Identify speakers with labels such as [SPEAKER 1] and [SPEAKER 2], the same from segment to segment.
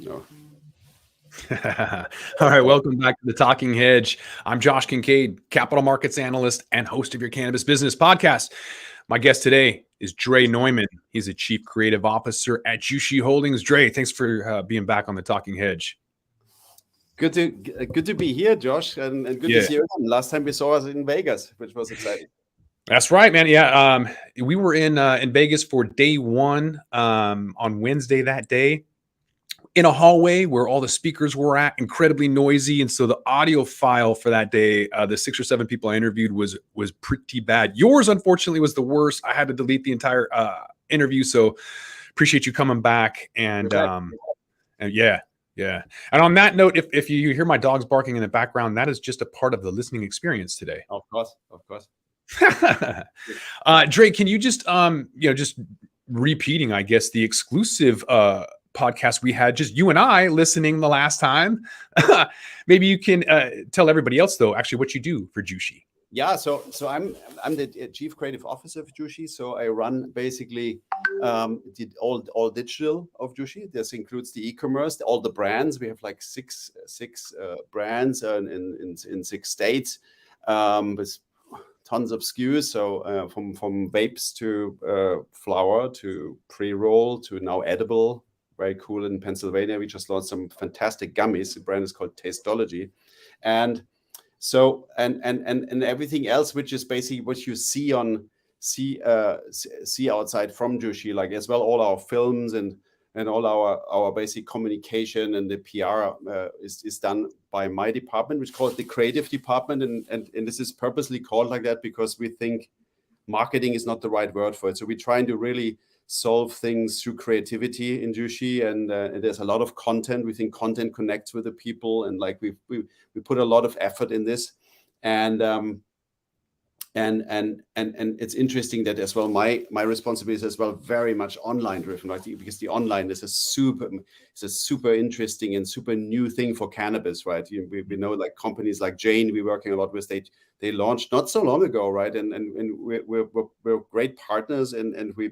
[SPEAKER 1] No.
[SPEAKER 2] All right, welcome back to the Talking Hedge. I'm Josh Kincaid, capital markets analyst and host of your Cannabis Business Podcast. My guest today is Dre Neumann. He's a chief creative officer at Jushi Holdings. Dre, thanks for being back on the Talking Hedge.
[SPEAKER 1] Good to be here, Josh, and good to see you again. Last time we saw us in Vegas, which was exciting.
[SPEAKER 2] That's right, man. Yeah, we were in Vegas for day one on Wednesday that day, in a hallway where all the speakers were at, incredibly noisy. And so the audio file for that day, the 6 or 7 people I interviewed was pretty bad. Yours, unfortunately, was the worst. I had to delete the entire interview. So appreciate you coming back. And yeah. And on that note, if you hear my dogs barking in the background, that is just a part of the listening experience today.
[SPEAKER 1] Of course.
[SPEAKER 2] Dre, can you just just repeating, I guess, the exclusive podcast we had, just you and I listening the last time. Maybe you can tell everybody else though, actually, what you do for Jushi.
[SPEAKER 1] Yeah, so I'm the chief creative officer of Jushi. So I run basically all digital of Jushi. This includes the e-commerce, all the brands. We have like six brands in 6 states with tons of SKUs. So from vapes to flower to pre-roll to now edible. Very cool in Pennsylvania. We just launched some fantastic gummies. The brand is called Tasteology. And so and everything else, which is basically what you see outside from Jushi, like as well all our films and all our basic communication and the PR is done by my department, which is called the creative department. And this is purposely called like that because we think marketing is not the right word for it. So we're trying to really solve things through creativity in Jushi, and there's a lot of content. We think content connects with the people, and like we put a lot of effort in this, and it's interesting that as well my responsibility is as well very much online driven, right? Because the online is a super interesting and super new thing for cannabis, right? We know like companies like Jane we're working a lot with, they launched not so long ago, right? And we're great partners, and we're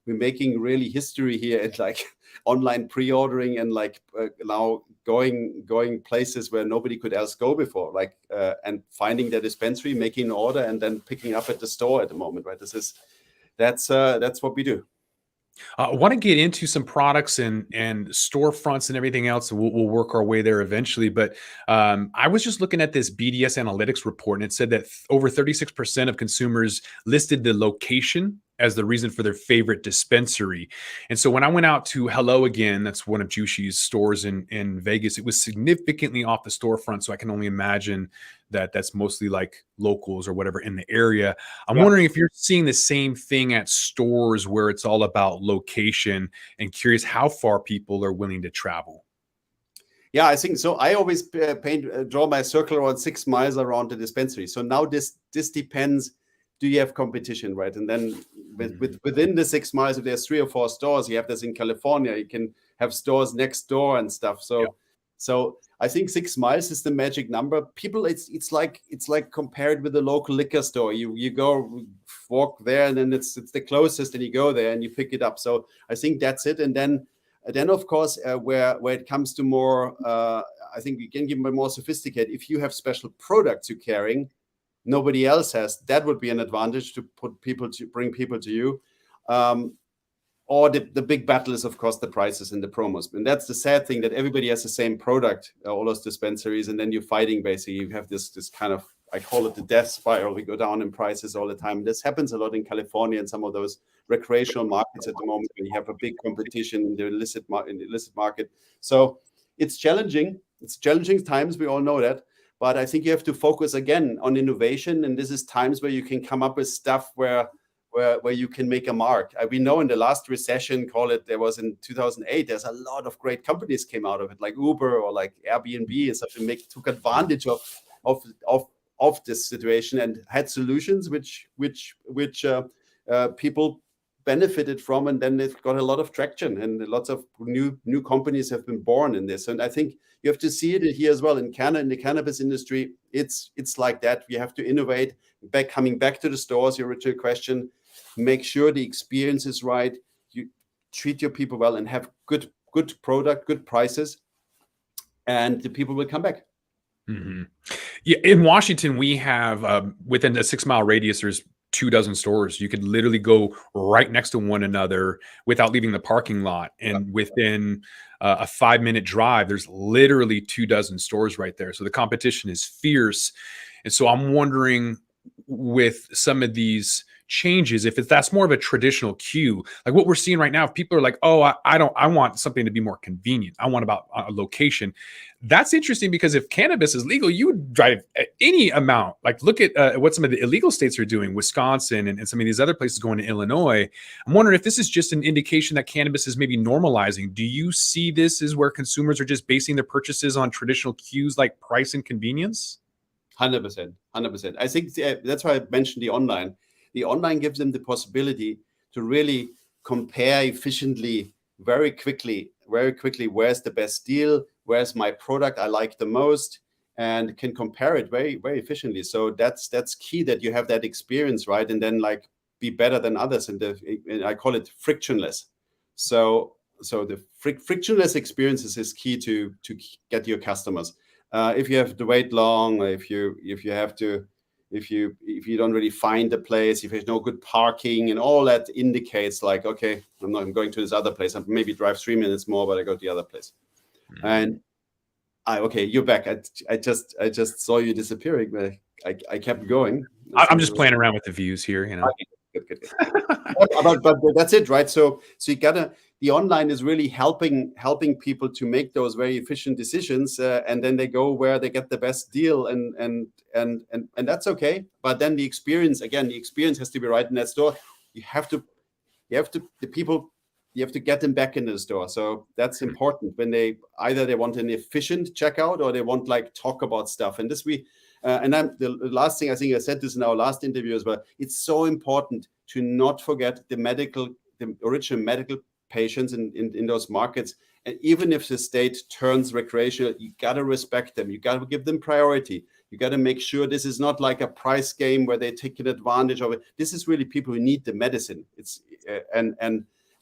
[SPEAKER 1] making really history here at like online pre-ordering and like now going places where nobody could else go before, like and finding the dispensary, making an order, and then picking up at the store at the moment, right? That's what we do.
[SPEAKER 2] I want to get into some products and storefronts and everything else. And we'll work our way there eventually. But I was just looking at this BDS analytics report, and it said that over 36% of consumers listed the location as the reason for their favorite dispensary. And so when I went out to Hello Again, that's one of Jushi's stores in Vegas, it was significantly off the storefront. So I can only imagine that that's mostly like locals or whatever in the area. I'm wondering if you're seeing the same thing at stores where it's all about location, and curious how far people are willing to travel.
[SPEAKER 1] Yeah, I think so. I always draw my circle around 6 miles around the dispensary. So now this depends. Do you have competition, right? And then within the 6 miles, if there's 3 or 4 stores, you have this in California. You can have stores next door and stuff. So I think 6 miles is the magic number. People, it's like compared with the local liquor store. You go walk there, and then it's the closest, and you go there and you pick it up. So I think that's it. And then of course, where it comes to more, I think you can give them more sophisticated. If you have special products you're carrying, nobody else has, that would be an advantage to bring people to you. Or the big battle is, of course, the prices and the promos. And that's the sad thing, that everybody has the same product, all those dispensaries, and then you're fighting, basically. You have this kind of, I call it the death spiral. We go down in prices all the time. This happens a lot in California and some of those recreational markets at the moment, when you have a big competition in the illicit market. So it's challenging. It's challenging times. We all know that. But I think you have to focus again on innovation, and this is times where you can come up with stuff where you can make a mark. We know in the last recession, there was in 2008, there's a lot of great companies came out of it, like Uber or like Airbnb and stuff, and took advantage of this situation and had solutions which people benefited from, and then they've got a lot of traction, and lots of new companies have been born in this. And I think you have to see it here as well in the cannabis industry. It's like that. We have to innovate. Coming back to the stores, your original question, make sure the experience is right. You treat your people well and have good good product, good prices, and the people will come back.
[SPEAKER 2] Mm-hmm. Yeah, in Washington, we have within a 6 mile radius, there's 24 stores. You could literally go right next to one another without leaving the parking lot. And within a 5-minute drive, there's literally 24 stores right there. So the competition is fierce. And so I'm wondering, with some of these changes, if that's more of a traditional queue, like what we're seeing right now, if people are like, oh, I want something to be more convenient, I want about a location. That's interesting, because if cannabis is legal, you would drive any amount. Like, look at what some of the illegal states are doing, Wisconsin and some of these other places, going to Illinois. I'm wondering if this is just an indication that cannabis is maybe normalizing. Do you see this as where consumers are just basing their purchases on traditional cues like price and convenience?
[SPEAKER 1] 100%. I think that's why I mentioned the online. The online gives them the possibility to really compare efficiently, very quickly, where's the best deal, where's my product I like the most, and can compare it very, very efficiently. So that's key, that you have that experience, right? And then like be better than others. And I call it frictionless. So the frictionless experiences is key to get your customers. If you have to wait long, if you don't really find a place, if there's no good parking, and all that indicates like, okay, I'm going to this other place. I maybe drive 3 minutes more, but I go to the other place. Mm-hmm. And okay, you're back. I just saw you disappearing, but I kept going.
[SPEAKER 2] I'm just playing around with the views here, you know.
[SPEAKER 1] Good. but that's it, right? So you gotta. The online is really helping people to make those very efficient decisions, and then they go where they get the best deal, and that's okay. But then the experience has to be right in that store. You have to get them back in the store. So that's important when they want an efficient checkout, or they want like talk about stuff. And this the last thing, I think I said this in our last interview as well. It's so important to not forget the original medical patients in those markets. And even if the state turns recreational, you got to respect them. You got to give them priority. You got to make sure this is not like a price game where they take advantage of it. This is really people who need the medicine. It's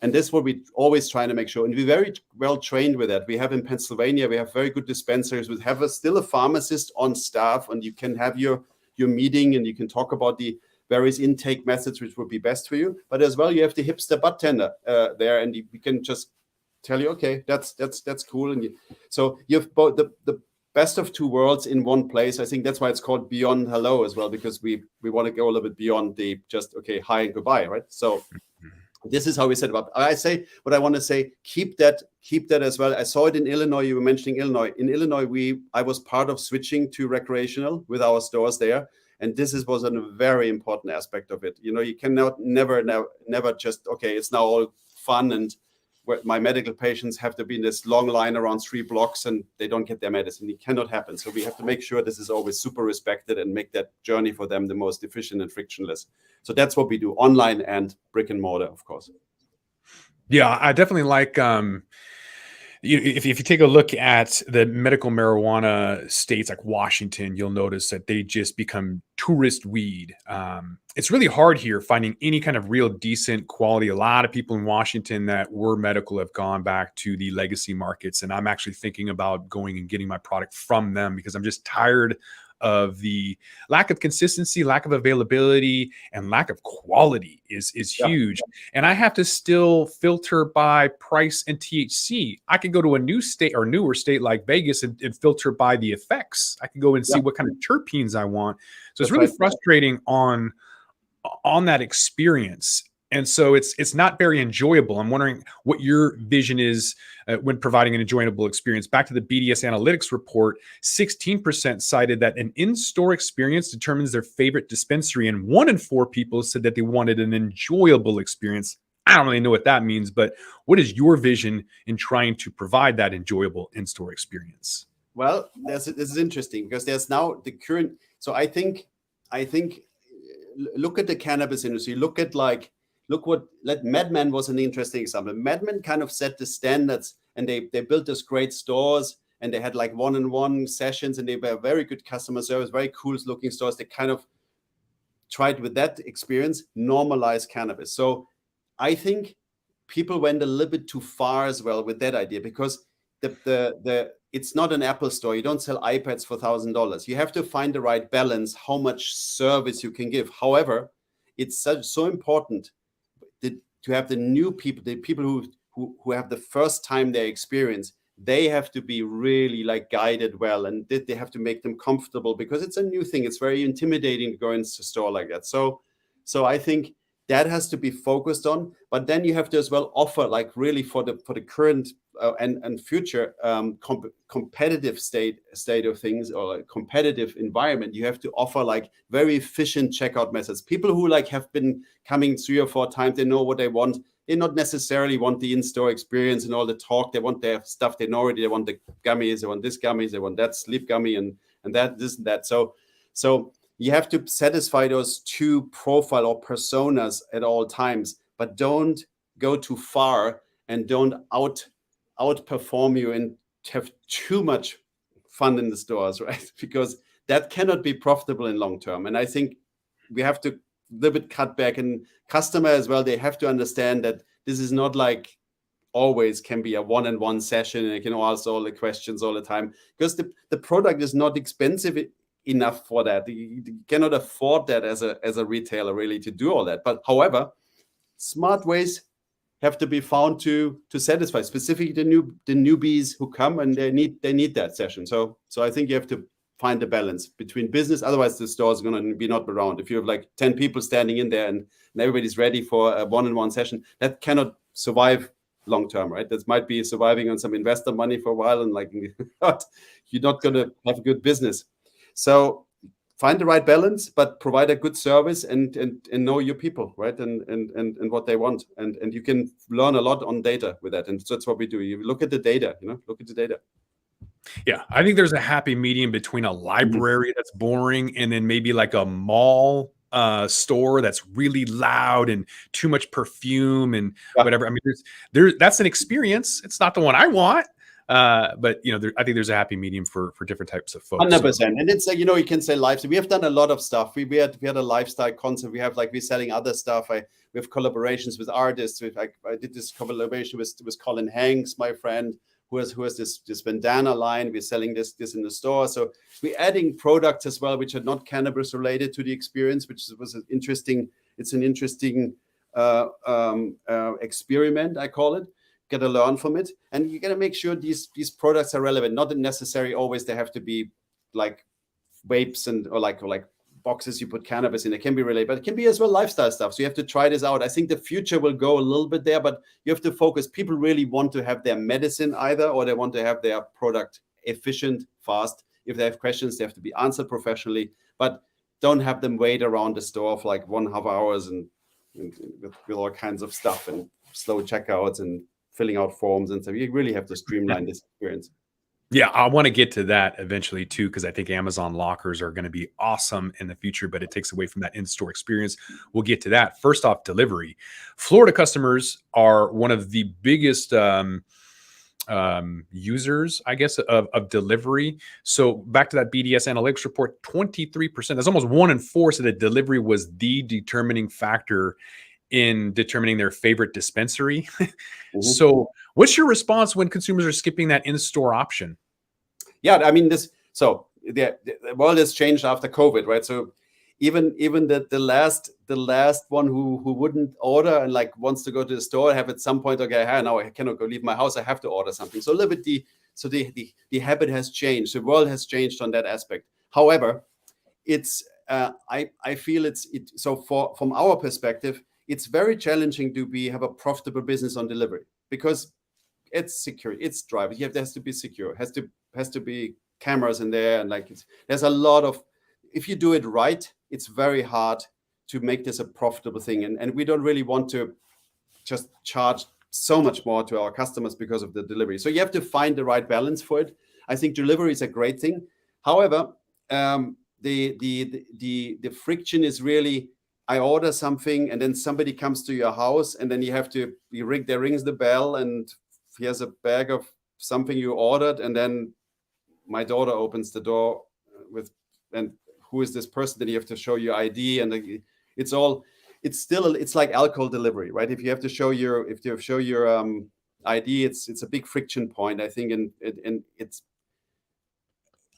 [SPEAKER 1] and this is what we always trying to make sure. And we're very well trained with that. We have in Pennsylvania, we have very good dispensaries. We have still a pharmacist on staff, and you can have your meeting, and you can talk about the various intake methods which would be best for you. But as well, you have the hipster bartender there, and we can just tell you, okay, that's cool. And so you have both the best of two worlds in one place. I think that's why it's called Beyond Hello as well, because we want to go a little bit beyond the just, okay, hi and goodbye, right? So this is how we set it up. I say what I want to say, keep that as well. I saw it in Illinois. You were mentioning Illinois. In Illinois, I was part of switching to recreational with our stores there. And this was a very important aspect of it. You know, you cannot never just, okay, it's now all fun, and where my medical patients have to be in this long line around 3 blocks and they don't get their medicine. It cannot happen. So we have to make sure this is always super respected and make that journey for them the most efficient and frictionless. So that's what we do, online and brick and mortar, of course.
[SPEAKER 2] Yeah, I definitely like, if you take a look at the medical marijuana states like Washington, you'll notice that they just become tourist weed. It's really hard here finding any kind of real decent quality. A lot of people in Washington that were medical have gone back to the legacy markets, and I'm actually thinking about going and getting my product from them, because I'm just tired of the lack of consistency, lack of availability, and lack of quality is huge. And I have to still filter by price and THC. I can go to a new state or newer state like Vegas and filter by the effects. I can go and see what kind of terpenes I want. So it's really frustrating on that experience. And so it's not very enjoyable. I'm wondering what your vision is when providing an enjoyable experience. Back to the BDS analytics report, 16% cited that an in-store experience determines their favorite dispensary, and 1 in 4 people said that they wanted an enjoyable experience. I don't really know what that means, but what is your vision in trying to provide that enjoyable in-store experience?
[SPEAKER 1] Well, this is interesting, because there's now the current. So I think look at the cannabis industry. Look what Madman was an interesting example. Madman kind of set the standards, and they built these great stores, and they had like one-on-one sessions, and they were very good customer service, very cool looking stores. They kind of tried with that experience normalize cannabis. So I think people went a little bit too far as well with that idea, because it's not an Apple store. You don't sell iPads for $1,000. You have to find the right balance, how much service you can give. However, it's so important to have the new people, the people who have the first time their experience, they have to be really like guided well, and they have to make them comfortable, because it's a new thing. It's very intimidating to go into a store like that. So I think that has to be focused on, but then you have to as well offer, like, really for the current and future competitive state of things, or a competitive environment. You have to offer like very efficient checkout methods. People who like have been coming 3 or 4 times, they know what they want. They not necessarily want the in-store experience and all the talk. They want their stuff they know already. They want the gummies, they want this gummies, they want that sleep gummy, and that, this and that. So you have to satisfy those 2 profile or personas at all times, but don't go too far, and don't outperform you and have too much fun in the stores, right? Because that cannot be profitable in long term. And I think we have to little bit cut back, and customer as well, they have to understand that this is not like always can be a one-on-one session and you can ask all the questions all the time, because the product is not expensive enough for that. You cannot afford that as a retailer, really, to do all that. But however, smart ways have to be found to satisfy specifically the newbies who come, and they need that session. So I think you have to find the balance between business. Otherwise, the store is going to be not around. If you have like 10 people standing in there and everybody's ready for a one-on-one session, that cannot survive long term, right? That might be surviving on some investor money for a while, and like you're not going to have a good business. So find the right balance, but provide a good service and know your people, right? And what they want. And you can learn a lot on data with that. And that's what we do. You look at the data, look at the data.
[SPEAKER 2] Yeah, I think there's a happy medium between a library that's boring and then maybe like a mall store that's really loud and too much perfume and whatever. I mean, that's an experience. It's not the one I want. But I think there's a happy medium for different types of folks.
[SPEAKER 1] 100%. And it's like, you can say lifestyle. We have done a lot of stuff. We had a lifestyle concept. We have we're selling other stuff. We have collaborations with artists. I did this collaboration with Colin Hanks, my friend, who has this bandana line. We're selling this in the store. So we're adding products as well, which are not cannabis related to the experience, which was an interesting experiment, I call it. Got to learn from it, and you got to make sure these products are relevant. Not necessarily always they have to be like vapes or like boxes you put cannabis in. It can be related, but it can be as well lifestyle stuff. So you have to try this out. I think the future will go a little bit there, but you have to focus. People really want to have their medicine either, or they want to have their product efficient, fast. If they have questions, they have to be answered professionally, but don't have them wait around the store for like 1.5 hours and with all kinds of stuff and slow checkouts and filling out forms and stuff. You really have to streamline this experience.
[SPEAKER 2] Yeah, I want to get to that eventually too, because I think Amazon lockers are going to be awesome in the future, but it takes away from that in-store experience. We'll get to that. First off, delivery. Florida customers are one of the biggest users, I guess, of delivery. So back to that BDS analytics report, 23%, that's almost 1 in 4 said that delivery was the determining factor in determining their favorite dispensary. So what's your response when consumers are skipping that in-store option?
[SPEAKER 1] Yeah, I mean, the world has changed after COVID, right? So even the last one who wouldn't order and like wants to go to the store have at some point, okay, now I cannot go leave my house, I have to order something. So a little bit the habit has changed. The world has changed on that aspect. However, it's I feel so from our perspective, it's very challenging to have a profitable business on delivery, because it's secure, it's driving. It has to be secure, has to be cameras in there, and there's a lot of. If you do it right, it's very hard to make this a profitable thing, and we don't really want to just charge so much more to our customers because of the delivery. So you have to find the right balance for it. I think delivery is a great thing. However, the friction is really, I order something and then somebody comes to your house and then there rings the bell and here's a bag of something you ordered, and then my daughter opens the door and who is this person? Then you have to show your ID, and it's all. it's still, it's like alcohol delivery, right? If you have to show your ID, it's a big friction point, I think, and it's,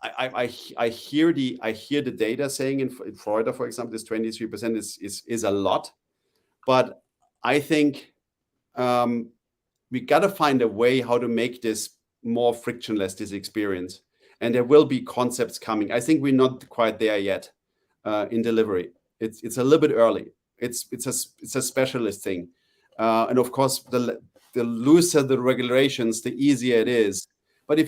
[SPEAKER 1] I hear the data saying in Florida, for example, this 23% is a lot, but I think we got to find a way how to make this more frictionless, this experience, and there will be concepts coming. I think we're not quite there yet in delivery. It's a little bit early. It's a specialist thing, and of course, the looser the regulations, the easier it is. But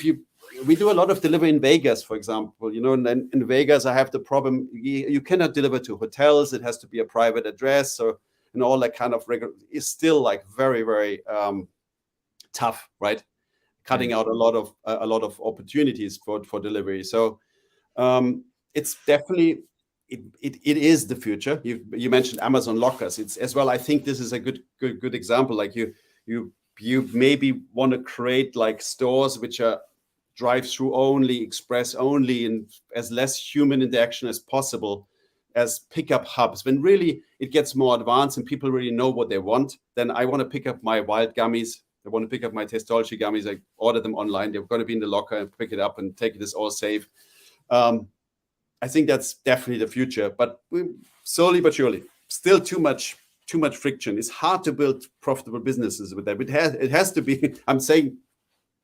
[SPEAKER 1] we do a lot of delivery in Vegas, for example, and then in Vegas, I have the problem, you cannot deliver to hotels. It has to be a private address, and all that kind of is still like very, very tough, right? Cutting out a lot of opportunities for delivery. So it's definitely, it is the future. You mentioned Amazon lockers. It's as well. I think this is a good example. Like you maybe want to create like stores which are drive-through only, express only, and as less human interaction as possible, as pickup hubs. When really it gets more advanced and people really know what they want, then I want to pick up my wild gummies. I want to pick up my Testology gummies. I order them online. They're going to be in the locker and pick it up and take it as all safe. I think that's definitely the future, but we slowly but surely, still too much friction. It's hard to build profitable businesses with that. It has to be, I'm saying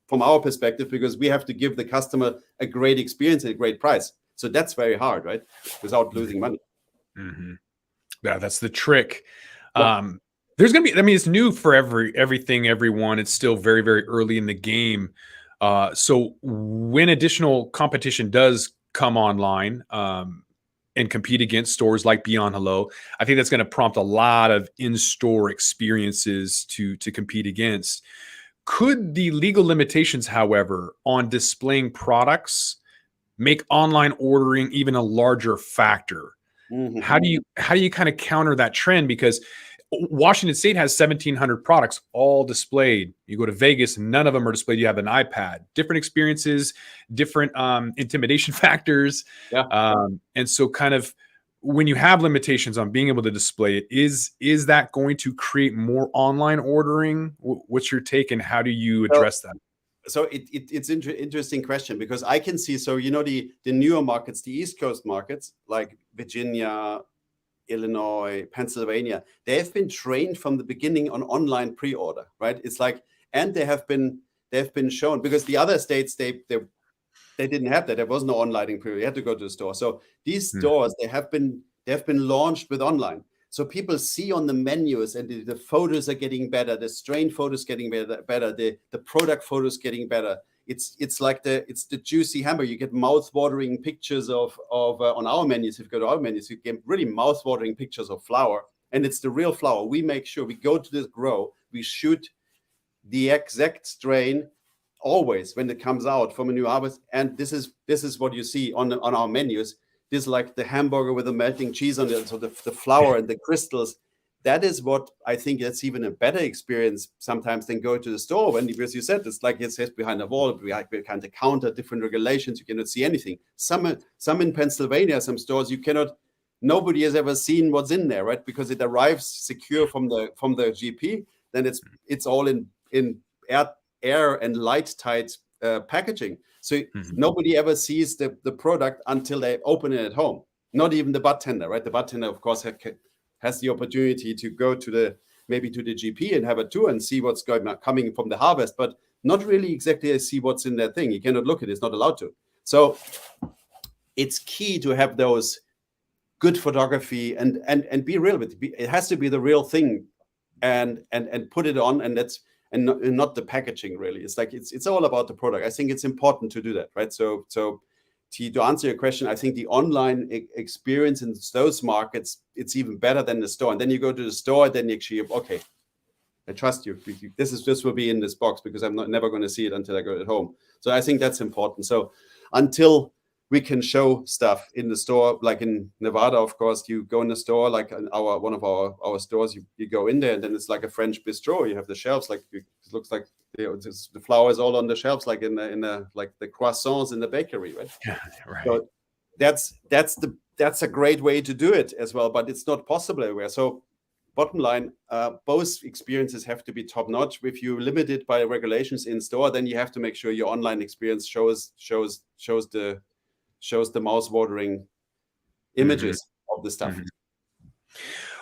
[SPEAKER 1] from our perspective, because we have to give the customer a great experience at a great price. So that's very hard, right? Without losing money.
[SPEAKER 2] Mm-hmm. Yeah, that's the trick.
[SPEAKER 1] Yeah.
[SPEAKER 2] There's going to be, I mean, it's new for everything, everyone. It's still very, very early in the game. So when additional competition does come online and compete against stores like Beyond Hello, I think that's going to prompt a lot of in-store experiences to compete against. Could the legal limitations, however, on displaying products make online ordering even a larger factor?
[SPEAKER 1] Mm-hmm.
[SPEAKER 2] How do you kind of counter that trend? Because Washington State has 1,700 products all displayed. You go to Vegas, none of them are displayed. You have an iPad, different experiences, different intimidation factors.
[SPEAKER 1] Yeah.
[SPEAKER 2] And so kind of when you have limitations on being able to display it, is that going to create more online ordering? What's your take, and how do you address that?
[SPEAKER 1] So it's interesting question, because I can see, so the newer markets, the East Coast markets like Virginia, Illinois, Pennsylvania, they have been trained from the beginning on online pre-order, right? It's like, and they have been shown, because the other states they didn't have that. There was no online pre-order. You had to go to the store. So these stores, they have been launched with online. So people see on the menus, and the photos are getting better. The strain photos getting better. The product photos getting better. It's like the juicy hamburger. You get mouth-watering pictures of on our menus. If you go to our menus, you get really mouth-watering pictures of flour, and it's the real flour. We make sure we go to this grow. We shoot the exact strain always when it comes out from a new harvest, and this is what you see on our menus. This is like the hamburger with the melting cheese on it, so the flour and the crystals. That is what I think that's even a better experience sometimes than go to the store. When, as you said, it's like it says behind the wall, behind the counter, different regulations. You cannot see anything. Some in Pennsylvania, some stores you cannot. Nobody has ever seen what's in there, right? Because it arrives secure from the GP. Then it's all in air and light tight packaging. So nobody ever sees the product until they open it at home. Not even the bartender, right? The bartender, of course, has the opportunity to go to maybe to the GP and have a tour and see what's coming from the harvest, but not really exactly see what's in that thing. He cannot look at it. It's not allowed to. So it's key to have those good photography and be real with it. It has to be the real thing, and put it on, and that's and not the packaging. Really, it's like it's all about the product. I think it's important to do that, right? So to answer your question, I think the online experience in those markets, it's even better than the store. And then you go to the store, then you actually, okay, I trust you. This will be in this box, because I'm never going to see it until I go at home. So I think that's important. So until we can show stuff in the store, like in Nevada, of course, you go in the store, like in one of our stores, you go in there, and then it's like a French bistro. You have the shelves, like it looks like the flour is all on the shelves, like in the like the croissants in the bakery, right?
[SPEAKER 2] Yeah, right.
[SPEAKER 1] So that's a great way to do it as well, but it's not possible everywhere. So bottom line, both experiences have to be top notch. If you're limited by regulations in store, then you have to make sure your online experience shows the mouse watering images of the stuff.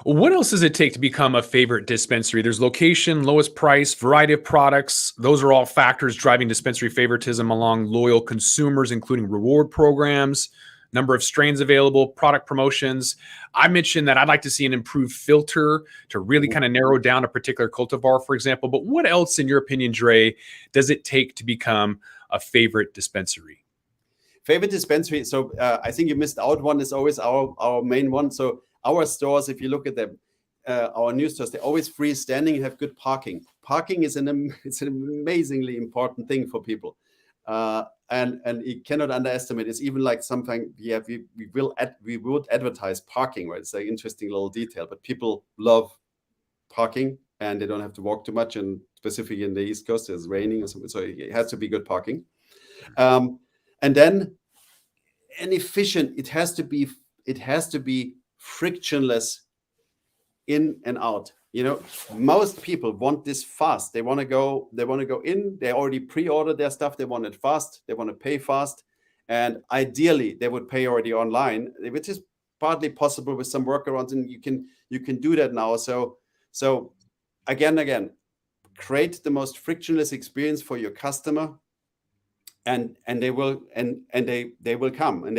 [SPEAKER 2] What else does it take to become a favorite dispensary? There's location, lowest price, variety of products. Those are all factors driving dispensary favoritism along loyal consumers, including reward programs, number of strains available, product promotions. I mentioned that I'd like to see an improved filter to really kind of narrow down a particular cultivar, for example. But what else, in your opinion, Dre, does it take to become a favorite dispensary?
[SPEAKER 1] Favorite dispensary. So I think you missed out. One is always our main one. So our stores, if you look at them, our new stores, they're always freestanding and have good parking. Parking is it's an amazingly important thing for people. And you cannot underestimate. It's even like something we would advertise parking, right? It's an interesting little detail, but people love parking and they don't have to walk too much. And specifically in the East Coast, it's raining or something, so it has to be good parking. And then an efficient. It has to be frictionless in and out. Most people want this fast. They want to go in. They already pre-ordered their stuff. They want it fast. They want to pay fast. And ideally, they would pay already online, which is partly possible with some workarounds. And you can do that now. So again, create the most frictionless experience for your customer, and they will come, and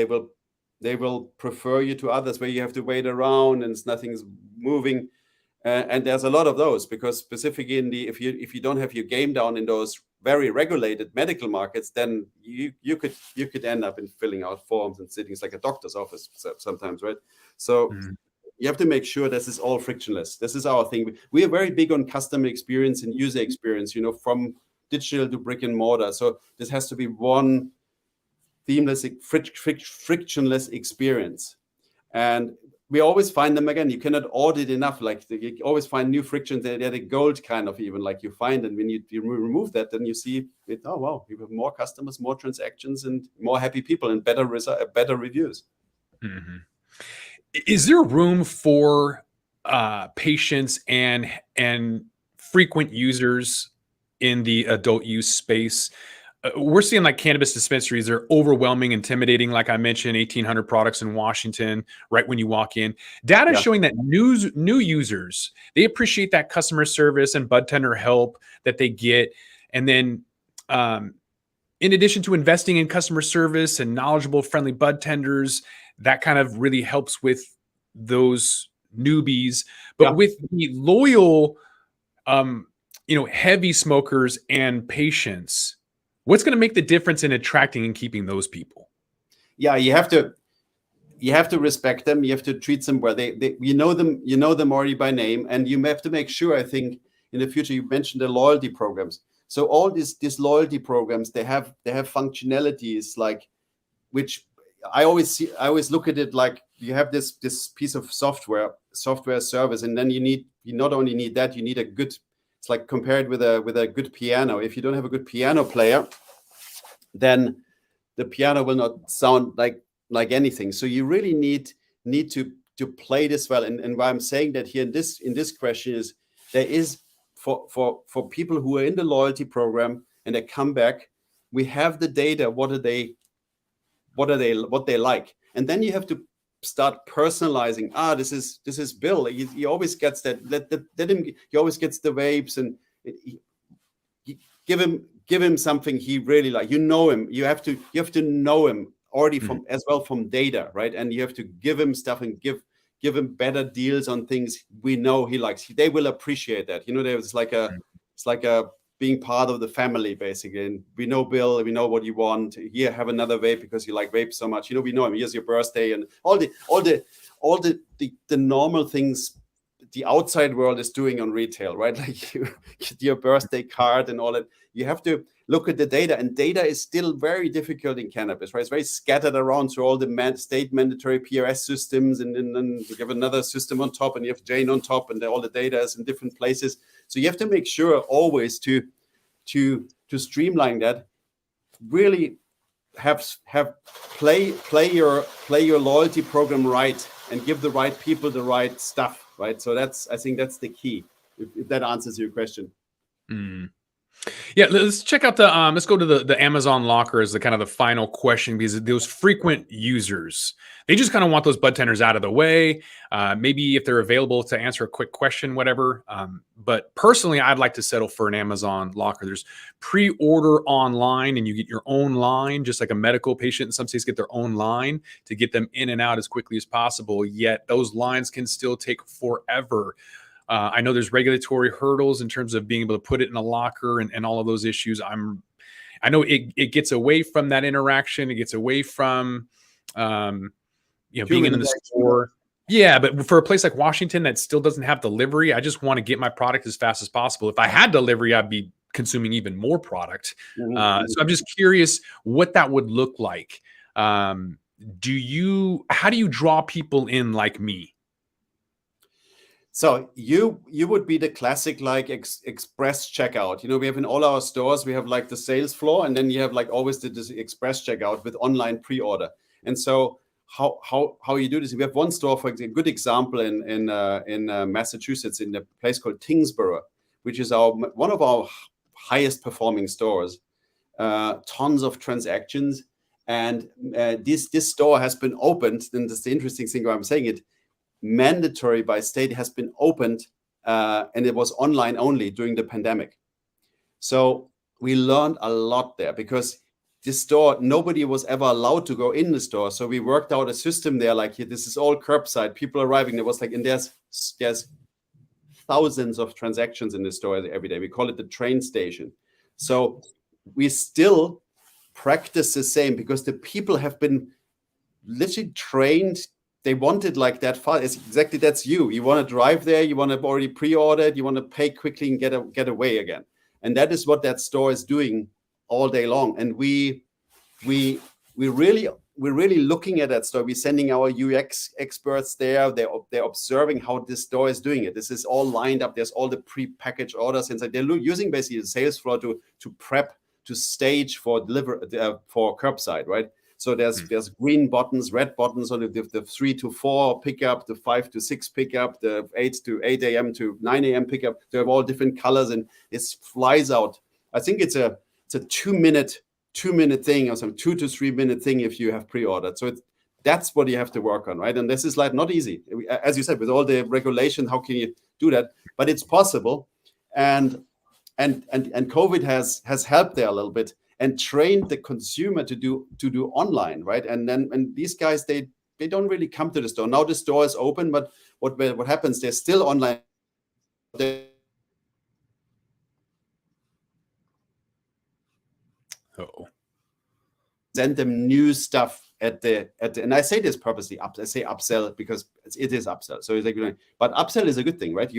[SPEAKER 1] they will prefer you to others where you have to wait around and nothing's moving. And there's a lot of those, because specifically if you don't have your game down in those very regulated medical markets, then you could end up in filling out forms and sitting like a doctor's office sometimes, right? So you have to make sure this is all frictionless. This is our thing. We are very big on customer experience and user experience, from digital to brick and mortar. So this has to be one seamless, frictionless experience. And we always find them again. You cannot audit enough. Like you always find new frictions. They're the gold kind of, even like you find. And when you remove that, then you see it. Oh wow, we have more customers, more transactions, and more happy people, and better reviews.
[SPEAKER 2] Mm-hmm. Is there room for patients and frequent users in the adult use space? We're seeing like cannabis dispensaries, they're overwhelming, intimidating. Like I mentioned, 1,800 products in Washington right when you walk in. Data is showing that new users, they appreciate that customer service and bud tender help that they get. And then in addition to investing in customer service and knowledgeable, friendly bud tenders, that kind of really helps with those newbies. But with the loyal, heavy smokers and patients, what's going to make the difference in attracting and keeping those people?
[SPEAKER 1] Yeah, you have to respect them. You have to treat them well. You know them already by name, and you have to make sure. I think in the future, you mentioned the loyalty programs. So all these loyalty programs, they have functionalities like, which I always look at it like you have this piece of software service, and then you not only need that, you need a good. It's like compared with a good piano. If you don't have a good piano player, then the piano will not sound like anything. So you really need to play this well. And why I'm saying that here in this question is, there is for people who are in the loyalty program and they come back, we have the data. What they like, and then you have to start personalizing. This is Bill. He always gets that. Let him. He always gets the vapes, and give him something he really like. You know him. You have to know him already from data, right? And you have to give him stuff and give him better deals on things we know he likes. They will appreciate that. It's like a being part of the family, basically. And we know Bill, we know what you want. Here, have another vape because you like vape so much. We know him. Here's your birthday, and all the normal things the outside world is doing on retail, right? Like your birthday card and all that. You have to look at the data, and data is still very difficult in cannabis, right? It's very scattered around through all the state mandatory PRS systems, and then you have another system on top, and you have Jane on top, and all the data is in different places. So you have to make sure always to streamline that. Really play your loyalty program right, and give the right people the right stuff. right? So I think that's the key, if that answers your question.
[SPEAKER 2] Mm. Yeah, let's check out the let's go to the Amazon locker as the kind of the final question, because those frequent users, they just kind of want those bud tenders out of the way. Maybe if they're available to answer a quick question, whatever. But personally, I'd like to settle for an Amazon locker. There's pre-order online and you get your own line, just like a medical patient in some states get their own line to get them in and out as quickly as possible. Yet those lines can still take forever. I know there's regulatory hurdles in terms of being able to put it in a locker and all of those issues. I know it gets away from that interaction. It gets away from, being in the store. Yeah, but for a place like Washington that still doesn't have delivery, I just want to get my product as fast as possible. If I had delivery, I'd be consuming even more product. So I'm just curious what that would look like. How do you draw people in like me?
[SPEAKER 1] So you would be the classic like express checkout. We have in all our stores, we have like the sales floor, and then you have like always this express checkout with online pre-order. And so how you do this? We have one store, for example, a good example in Massachusetts, in a place called Tingsboro, which is one of our highest performing stores. Tons of transactions, and this store has been opened. And that's the interesting thing why I'm saying it. Mandatory by state, has been opened, and it was online only during the pandemic. So we learned a lot there, because this store, nobody was ever allowed to go in the store. So we worked out a system there, like, this is all curbside, people arriving. There was like, and there's thousands of transactions in the store every day. We call it the train station. So we still practice the same, because the people have been literally trained. They want it like that fast. It's exactly, that's you. You want to drive there. You want to already pre-order it. You want to pay quickly and get away again. And that is what that store is doing all day long. And we're really looking at that store. We're sending our UX experts there. They're observing how this store is doing it. This is all lined up. There's all the pre-packaged orders inside. They're using basically the sales floor to prep, to stage for for curbside, right? So there's green buttons, red buttons on the 3 to 4 pickup, the 5 to 6 pickup, the 8 a.m. to 9 a.m. pickup. They have all different colors, and it flies out. I think it's a 2-minute thing, or some 2 to 3 minute thing if you have pre-ordered. So that's what you have to work on, right? And this is like not easy, as you said, with all the regulation. How can you do that? But it's possible, and COVID has helped there a little bit, and trained the consumer to do online, right? And these guys, they don't really come to the store. Now the store is open, but what happens? They're still online. Send them new stuff at the and I say this purposely. I say upsell because it is upsell. So it's like, but upsell is a good thing, right?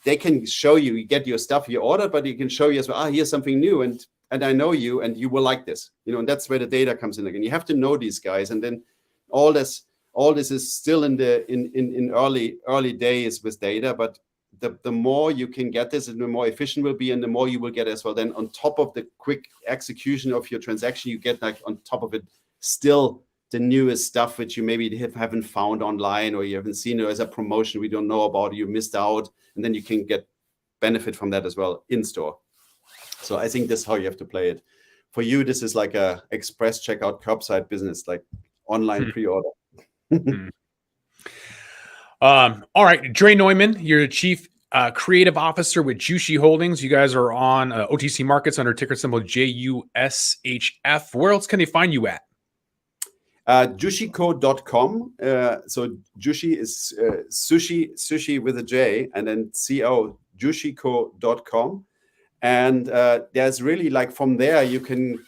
[SPEAKER 1] They can show you get your stuff you ordered, but you can show you as well. Here's something new, and I know you, and you will like this, and that's where the data comes in again. You have to know these guys, and then all this is still in early days with data. But the more you can get this, and the more efficient will be, and the more you will get as well. Then on top of the quick execution of your transaction, you get like on top of it still the newest stuff which you maybe haven't found online, or you haven't seen it as a promotion we don't know about, you missed out, and then you can get benefit from that as well in store. So I think this is how you have to play it. For you, this is like a express checkout curbside business, like online pre-order.
[SPEAKER 2] All right, Dre Neumann, you're the chief creative officer with Jushi Holdings. You guys are on OTC markets under ticker symbol JUSHF. Where else can they find you at?
[SPEAKER 1] Jushico.com. So Jushi is sushi with a J, and then CO, Jushico.com. And there's really, like, from there you can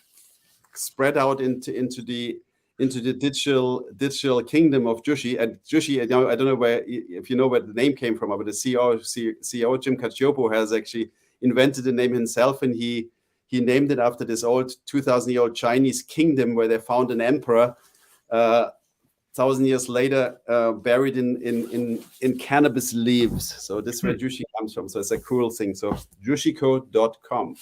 [SPEAKER 1] spread out into the digital kingdom of Jushi. And Jushi, I don't know if you know where the name came from, but the CEO Jim Cacioppo has actually invented the name himself, and he named it after this old 2,000-year-old Chinese kingdom where they found an emperor 1,000 years later, buried in cannabis leaves. So this is where Jushi comes from. So it's a cool thing. So Jushico.com.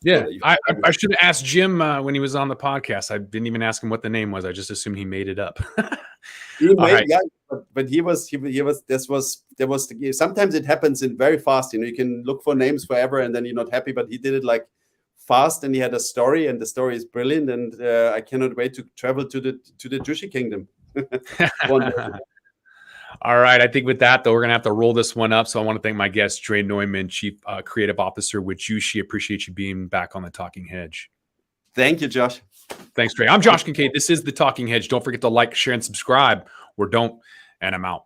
[SPEAKER 2] Yeah, I should have asked Jim when he was on the podcast. I didn't even ask him what the name was. I just assumed he made it up. All right.
[SPEAKER 1] Yeah, but he was there was sometimes it happens in very fast. You can look for names forever and then you're not happy, but he did it like fast, and he had a story, and the story is brilliant, and I cannot wait to travel to the Jushi kingdom.
[SPEAKER 2] All right. I think with that, though, we're going to have to roll this one up. So I want to thank my guest, Dre Neumann, Chief Creative Officer with Jushi. Appreciate you being back on the Talking Hedge.
[SPEAKER 1] Thank you, Josh.
[SPEAKER 2] Thanks, Dre. I'm Josh Kincaid. This is the Talking Hedge. Don't forget to like, share, and subscribe, or don't, and I'm out.